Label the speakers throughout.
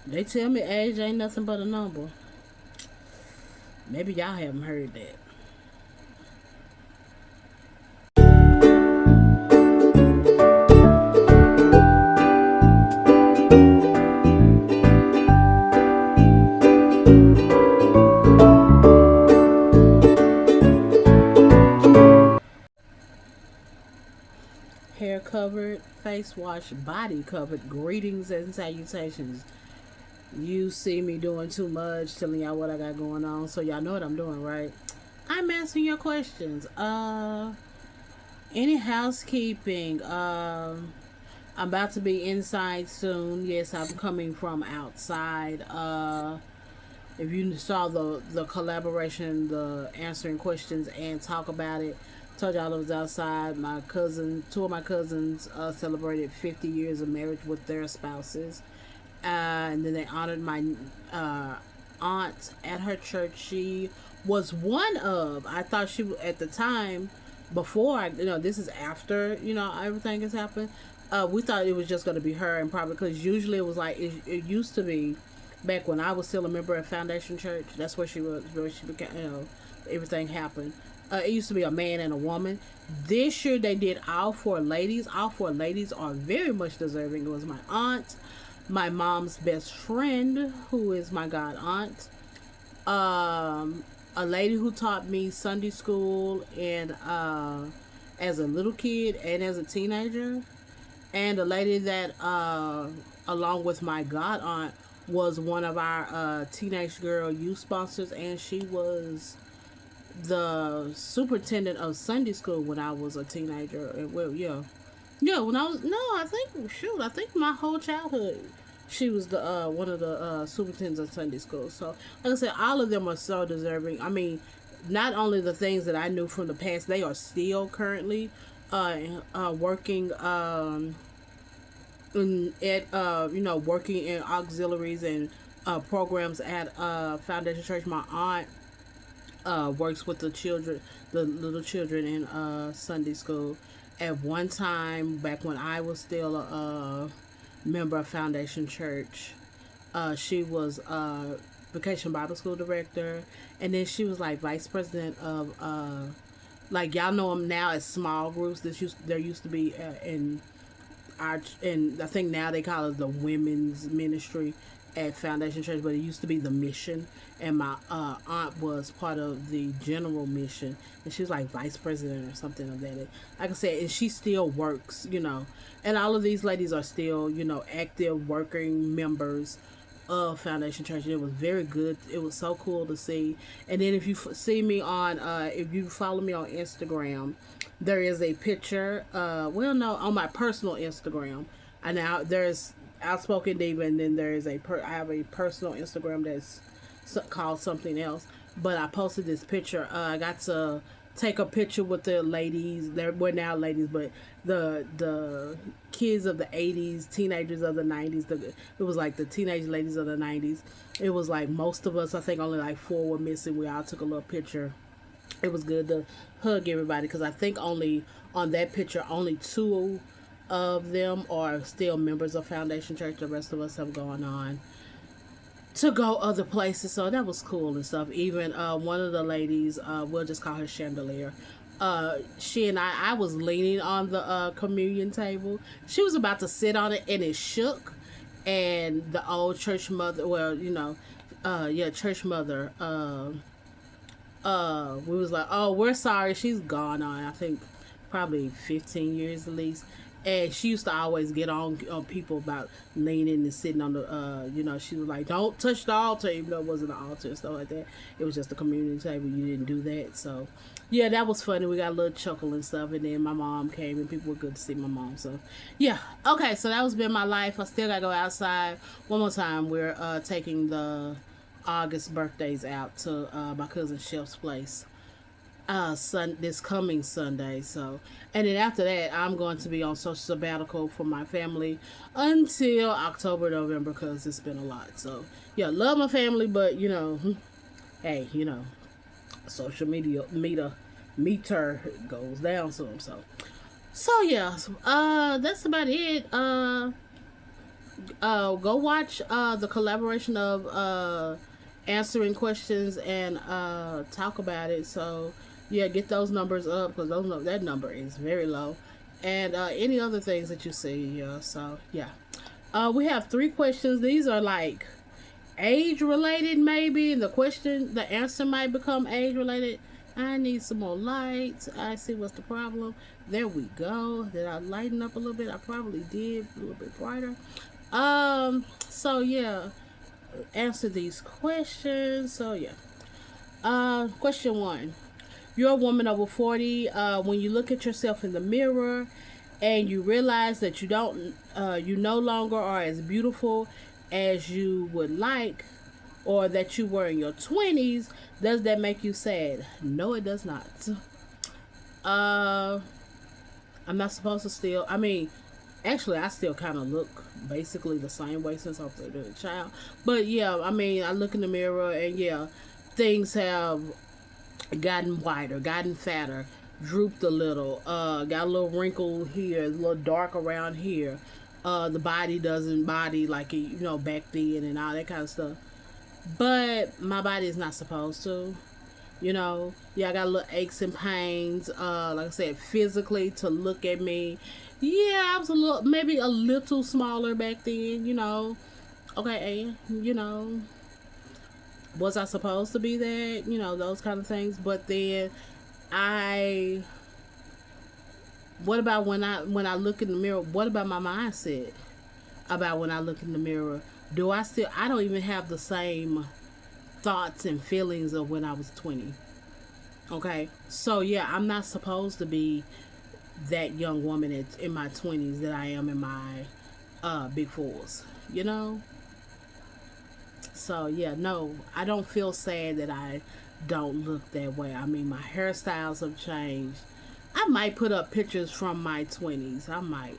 Speaker 1: They tell me age ain't nothing but a number. Maybe y'all haven't heard that. Hair covered, face wash, body covered. Greetings and salutations. You see me doing too much, telling y'all what I got going on, so y'all know what I'm doing, right? I'm answering your questions. Any housekeeping? I'm about to be inside soon. Yes, I'm coming from outside. If you saw the collaboration, the answering questions and talk about it, told y'all I was outside. My cousin, two of my cousins, celebrated 50 years of marriage with their spouses, and then they honored my aunt at her church. She was one of. I thought she at the time before. This is after everything has happened. We thought it was just going to be her, and probably because usually it was like it used to be back when I was still a member of Foundation Church. That's where she was. Where she became. Everything happened. It used to be a man and a woman. This year they did all four ladies. All four ladies are very much deserving. It was my aunt, my mom's best friend, who is my god aunt, a lady who taught me Sunday school and as a little kid and as a teenager, and a lady that, along with my god aunt, was one of our teenage girl youth sponsors, and she was the superintendent of Sunday school when I was a teenager. Well, yeah, yeah. When I was no, I think my whole childhood, she was the one of the superintendents of Sunday school. So, like I said, all of them are so deserving. I mean, not only the things that I knew from the past, they are still currently working working in auxiliaries and programs at Foundation Church. My aunt works with the children, the little children in Sunday school. At one time, back when I was still a member of Foundation Church, she was Vacation Bible School director, and then she was like vice president of like y'all know them now as small groups. There used to be and I think now they call it the women's ministry at Foundation Church, but it used to be the mission. And my aunt was part of the general mission, and she was like vice president or something of that. Like I said, and she still works, And all of these ladies are still, active working members of Foundation Church. And it was very good. It was so cool to see. And then if you see me on, if you follow me on Instagram, there is a picture. Well, no, on my personal Instagram. And now there's Outspoken Diva, and then there is I have a personal Instagram that's called something else. But I posted this picture. I got to take a picture with the ladies. We're now ladies, but the kids of the '80s, teenagers of the '90s. It was like the teenage ladies of the '90s. It was like most of us. I think only like four were missing. We all took a little picture. It was good to hug everybody because I think only on that picture only two of them are still members of Foundation Church. The rest of us have gone on to go other places, so that was cool and stuff. Even one of the ladies, we'll just call her Chandelier. She and I was leaning on the communion table. She was about to sit on it, and it shook. And the old church mother, well, church mother, we was like, oh, we're sorry, she's gone on. I think probably 15 years at least. And she used to always get on people about leaning and sitting on the, she was like, don't touch the altar, even though it wasn't an altar and stuff like that. It was just a community table. You didn't do that. So, yeah, that was funny. We got a little chuckle and stuff. And then my mom came, and people were good to see my mom. So, yeah. Okay, so that was been my life. I still got to go outside. One more time, we're taking the August birthdays out to my cousin Chef's place this coming Sunday. So, and then after that, I'm going to be on social sabbatical for my family until October, November, because it's been a lot. So, yeah, love my family, but hey, social meter goes down soon. So yeah, that's about it. Go watch the collaboration of answering questions and talk about it. So yeah, get those numbers up because that number is very low. And any other things that you see, yeah. So yeah, we have three questions. These are like age related, maybe. The answer might become age related. I need some more lights. I see what's the problem. There we go. Did I lighten up a little bit? I probably did. A little bit brighter. So yeah, answer these questions. So yeah. Question one. You're a woman over 40. When you look at yourself in the mirror and you realize that you no longer are as beautiful as you would like or that you were in your 20s, does that make you sad? No, it does not. Uh, I'm not supposed to still, I mean, actually, I still kind of look basically the same way since I was a child. But yeah, I mean, I look in the mirror and yeah, things have gotten wider, gotten fatter, drooped a little, got a little wrinkle here, a little dark around here. The body doesn't body like it, back then and all that kind of stuff. But my body is not supposed to. Yeah, I got little aches and pains. Like I said, physically to look at me. Yeah, I was maybe a little smaller back then. Okay, was I supposed to be that? Those kind of things. But then I what about when I look in the mirror? What about my mindset about when I look in the mirror? I don't even have the same thoughts and feelings of when I was 20. Okay? So yeah, I'm not supposed to be that young woman in my 20s that I am in my big fours, you know? So yeah, no, I don't feel sad that I don't look that way. I mean, my hairstyles have changed. I might put up pictures from my 20s. I might.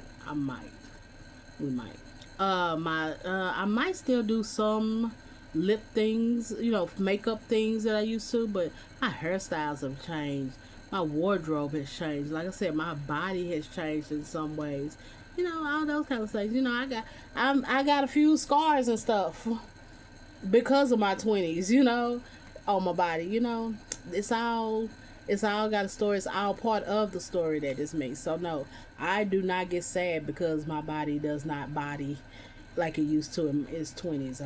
Speaker 1: We might. I might still do some lip things, makeup things that I used to, but my hairstyles have changed. My wardrobe has changed. Like I said, my body has changed in some ways. All those kind of things. I got a few scars and stuff because of my 20s, on my body, it's all got a story. It's all part of the story that is me. So no, I do not get sad because my body does not body like it used to in its 20s.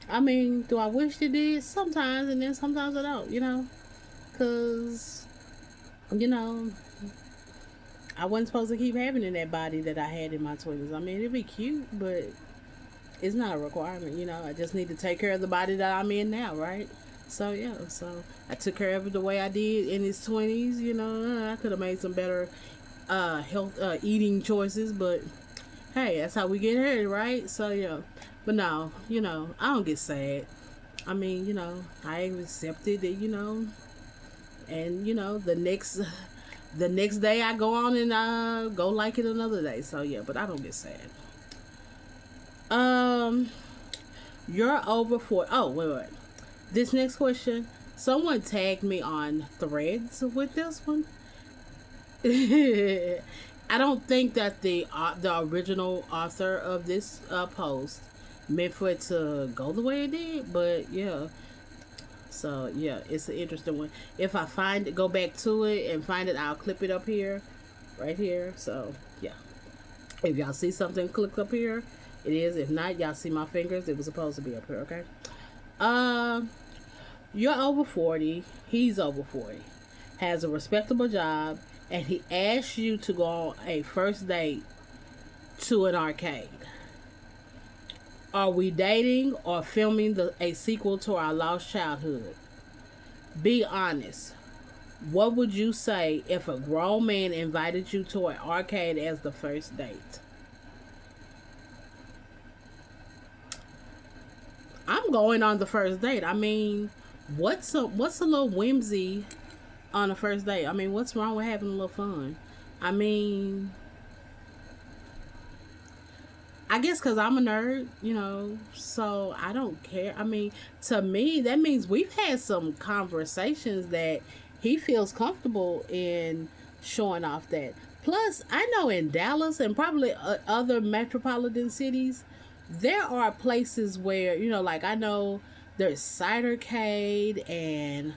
Speaker 1: I mean, do I wish it did? Sometimes, and then sometimes I don't, because, I wasn't supposed to keep having in that body that I had in my 20s. I mean, it'd be cute, but it's not a requirement, I just need to take care of the body that I'm in now, right? So yeah, so I took care of it the way I did in his 20s. I could have made some better health eating choices, but hey, that's how we get hurt, right? So yeah, but no, I don't get sad. I mean, I accepted it, and the next day I go on and go like it another day. So yeah, but I don't get sad. Um, you're over for. Oh wait. This next question, someone tagged me on Threads with this one. I don't think that the original author of this post meant for it to go the way it did, but yeah. So yeah, it's an interesting one. If I find it, go back to it and find it, I'll clip it up here, right here. So yeah, if y'all see something clicked up here, it is. If not, y'all see my fingers. It was supposed to be up here. Okay. You're over 40. He's over 40. Has a respectable job, and he asks you to go on a first date to an arcade. Are we dating or filming a sequel to our lost childhood? Be honest. What would you say if a grown man invited you to an arcade as the first date? I'm going on the first date. I mean, what's a little whimsy on a first date? I mean, what's wrong with having a little fun? I mean, I guess because I'm a nerd, so I don't care. I mean, to me, that means we've had some conversations that he feels comfortable in showing off that. Plus, I know in Dallas and probably other metropolitan cities, there are places where, like I know there's Cidercade and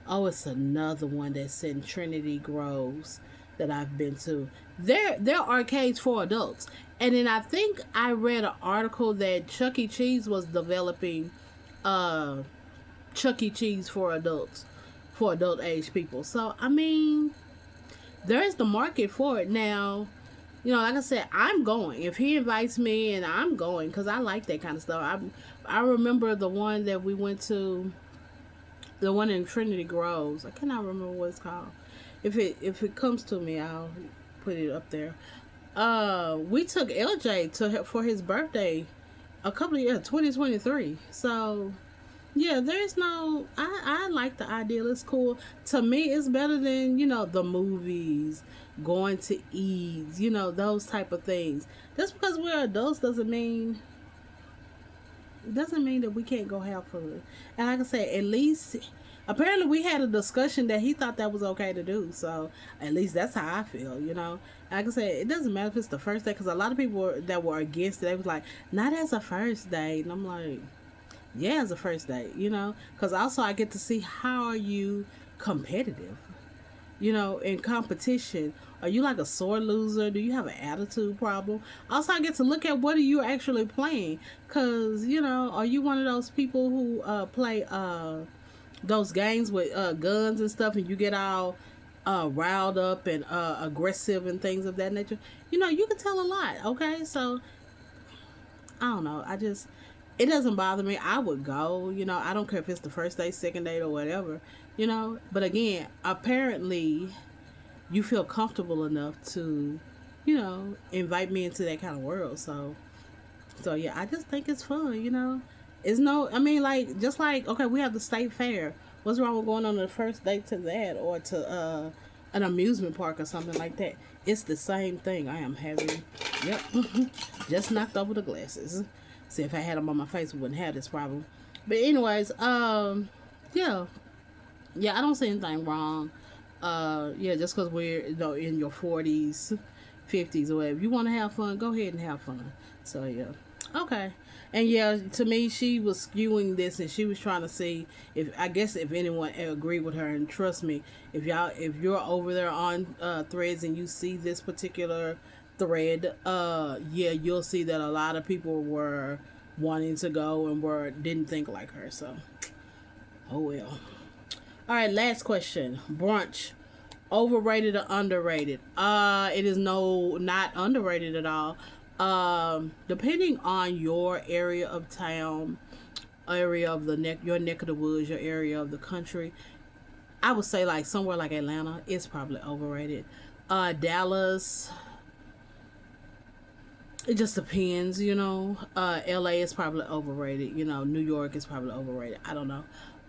Speaker 1: oh, it's another one that's in Trinity Groves that I've been to. They're arcades for adults. And then I think I read an article that Chuck E. Cheese was developing uh Chuck E. Cheese for adults, for adult age people. So I mean, there is the market for it now. Like I said, I'm going. If he invites me, and I'm going because I like that kind of stuff. I remember the one that we went to, the one in Trinity Groves. I cannot remember what it's called. If it comes to me, I'll put it up there. We took LJ for his birthday a couple of years, 2023. So yeah, there's no. I like the ideal. It's cool. To me, it's better than the movies, going to eat, those type of things. Just because we're adults doesn't mean that we can't go have fun. And like I said, at least apparently we had a discussion that he thought that was okay to do. So at least that's how I feel. Like I said, it doesn't matter if it's the first day, because a lot of people that were against it, they was like, not as a first date, and I'm like, yeah, as a first date, because also I get to see how are you competitive, in competition. Are you like a sore loser? Do you have an attitude problem? Also, I get to look at what are you actually playing, because are you one of those people who play those games with guns and stuff, and you get all riled up and aggressive and things of that nature? You can tell a lot. Okay, so I don't know. It doesn't bother me. I would go. I don't care if it's the first date, second date, or whatever. But again, apparently, you feel comfortable enough to, invite me into that kind of world. So yeah, I just think it's fun. It's no. I mean, like just like okay, we have the state fair. What's wrong with going on the first date to that, or to an amusement park or something like that? It's the same thing. I am having. Yep, just knocked over the glasses. See, if I had them on my face, we wouldn't have this problem. But anyways, yeah, I don't see anything wrong. Yeah, just because we're in your 40s, 50s, or whatever. If you want to have fun, go ahead and have fun. So yeah, okay. And yeah, to me, she was skewing this, and she was trying to see if anyone agreed with her. And trust me, if you're over there on Threads and you see this particular thread, yeah, you'll see that a lot of people were wanting to go and didn't think like her. So, oh well. All right, last question. Brunch, overrated or underrated? It is not underrated at all. Depending on your area of town, area of your neck of the woods, your area of the country, I would say like somewhere like Atlanta, it's probably overrated. Dallas, it just depends, LA is probably overrated. New York is probably overrated. I don't know.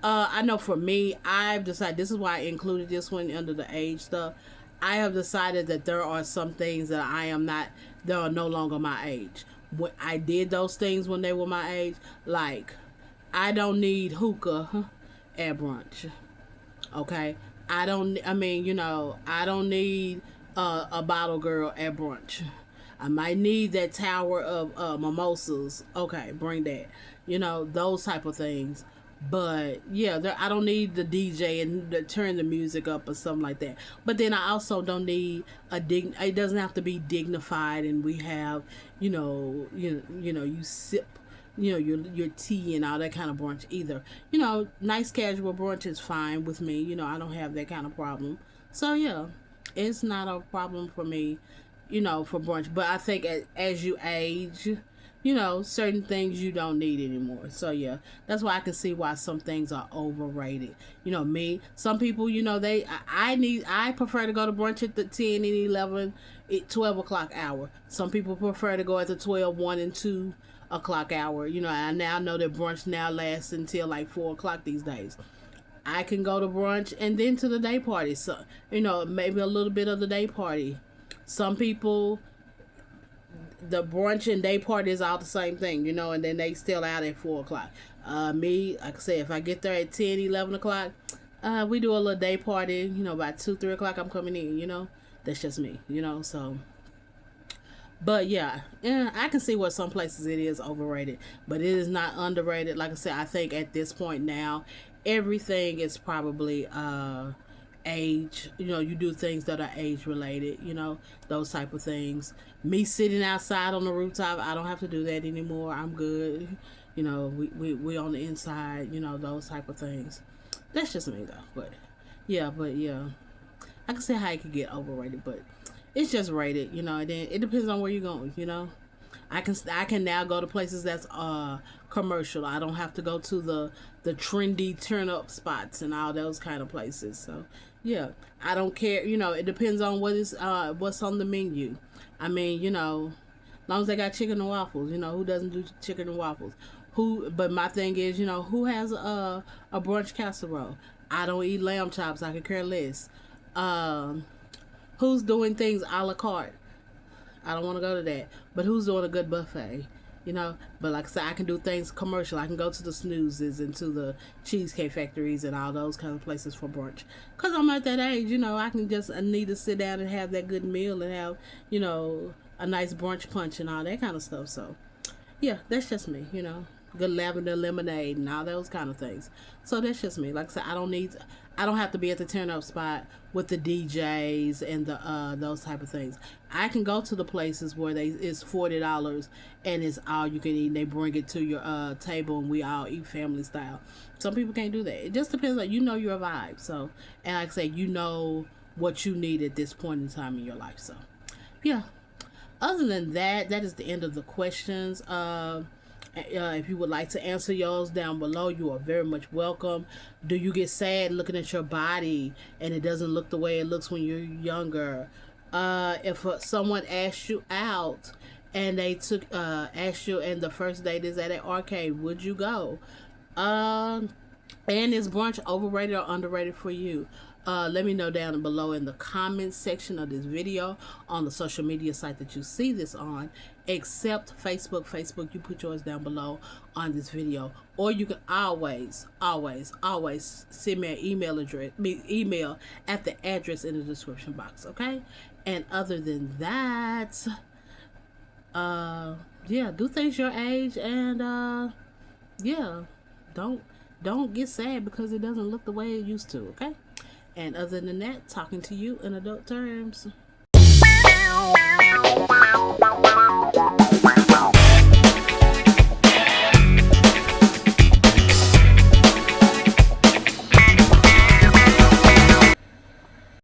Speaker 1: I know for me, I've decided, this is why I included this one under the age stuff. I have decided that there are some things that that are no longer my age. When I did those things when they were my age, like, I don't need hookah at brunch. Okay? I don't need a bottle girl at brunch. I might need that tower of mimosas. Okay, bring that. Those type of things. But yeah, I don't need the DJ and turn the music up or something like that. But then I also don't need it doesn't have to be dignified, and we have, you sip, your tea and all that kind of brunch either. Nice casual brunch is fine with me. I don't have that kind of problem. So yeah, it's not a problem for me, for brunch. But I think as you age, certain things you don't need anymore. So yeah, that's why I can see why some things are overrated. Some people, I prefer to go to brunch at the 10 and 11, 12 o'clock hour. Some people prefer to go at the 12, 1 and 2 o'clock hour. I now know that brunch now lasts until like 4 o'clock these days. I can go to brunch and then to the day party. So, maybe a little bit of the day party. Some people, the brunch and day party is all the same thing, and then they still out at 4 o'clock. Me, like I said, if I get there at 10, 11 o'clock, we do a little day party, by 2, 3 o'clock I'm coming in, That's just me, you know. So, but yeah, I can see where some places it is overrated, but it is not underrated. Like I said, I think at this point now, everything is probably age. You know, you do things that are age related. You know, those type of things. Me sitting outside on the rooftop, I don't have to do that anymore. I'm good. You know, we on the inside. You know, those type of things. That's just me though. But yeah, I can see how it could get overrated, but it's just rated, you know. And then it depends on where you're going, you know. I can now go to places that's commercial. I don't have to go to the trendy turn up spots and all those kind of places. So yeah, I don't care. You know, it depends on what's on the menu. I mean, you know, as long as they got chicken and waffles, you know, who doesn't do chicken and waffles? Who? But my thing is, you know, who has a brunch casserole? I don't eat lamb chops. I could care less. Um, who's doing things a la carte? I don't want to go to that. But who's doing a good buffet? You know, but like I said, I can do things commercial. I can go to the snoozes and to the cheesecake factories and all those kind of places for brunch. Cause I'm at that age, you know, I need to sit down and have that good meal and have, you know, a nice brunch punch and all that kind of stuff. So yeah, that's just me, you know. Good lavender lemonade and all those kind of things. So that's just me. Like I said, I don't have to be at the turn up spot with the DJs and the those type of things. I can go to the places where they it's $40 and it's all you can eat. And they bring it to your table and we all eat family style. Some people can't do that. It just depends. Like, you know your vibe. So, and like I say, you know what you need at this point in time in your life. So yeah. Other than that, that is the end of the questions. If you would like to answer yours down below, you are very much welcome. Do you get sad looking at your body and it doesn't look the way it looks when you're younger? If someone asked you out and they asked you and the first date is at an arcade, would you go? Um, and is brunch overrated or underrated for you? Let me know down below in the comments section of this video on the social media site that you see this on, except Facebook. Facebook, you put yours down below on this video. Or you can always send me an email at the address in the description box, okay? And other than that, yeah, do things your age and yeah, don't don't get sad because it doesn't look the way it used to, okay? And other than that, talking to you in adult terms.